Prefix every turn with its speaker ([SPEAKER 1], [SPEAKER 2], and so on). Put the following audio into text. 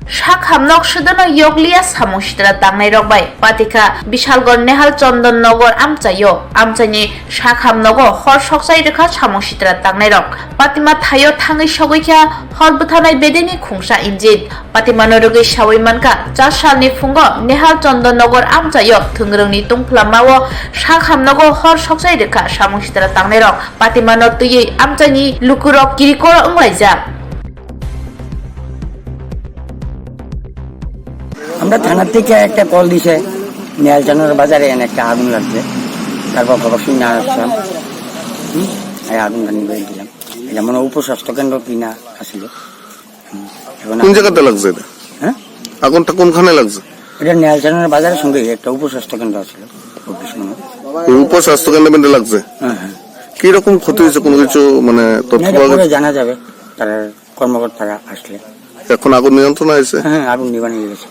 [SPEAKER 1] শাখামনক সুদন ইয়গলিয়া সামুসিতরা তাংনাই রকবাই পাতিকা বিশালগড় নেহাল চন্দননগর আমচাইও আমচাইনি শাখামনগ হর সকসাই রেখা সামুসিতরা তাংনাই rock পাতিমা থাইও থাঙै সগৈখ্যা হরবুথানাই বেদেনি খুংসা ইনজিত পাতিমা নরগै সাवैमानका 4 सालनि Fung Nehal Chandannagar আমচাইও थोंग्रोंनि तंफ्लामाव শাখাमनग हर সকসাই রেখা সামুসিতরা তাংনাই rock পাতিমা নতুयै আমচাইनि লুকুরক কিরিকর अंलाइजा
[SPEAKER 2] আমরা থানা থেকে একটা কল দিছে নেহালচন্দ্র বাজারে একটা আগুন লাগছে তারপর খবর শুনে আসলাম এই আগুনটা নিভিয়ে দিলাম এটা মনে উপস্বাস্থ্য কেন্দ্র কিনা আসছিল
[SPEAKER 3] কোন জায়গাতে লাগছে এটা
[SPEAKER 2] হ্যাঁ
[SPEAKER 3] আগুনটা কোনখানে লাগছে
[SPEAKER 2] এটা নেহালচন্দ্র বাজারের সঙ্গে একটা উপস্বাস্থ্য কেন্দ্র আসছিল
[SPEAKER 3] উপস্বাস্থ্য কেন্দ্রে লাগছে
[SPEAKER 2] হ্যাঁ হ্যাঁ
[SPEAKER 3] কি রকম ক্ষতি হয়েছে কোনো কিছু মানে তথ্য পাওয়া গেছে?
[SPEAKER 2] জানা যাবে তারা কর্মকর্তারা আসলে
[SPEAKER 3] এখন আগুন নিয়ন্ত্রণ হয়েছে
[SPEAKER 2] হ্যাঁ আগুন নিবানো গেছে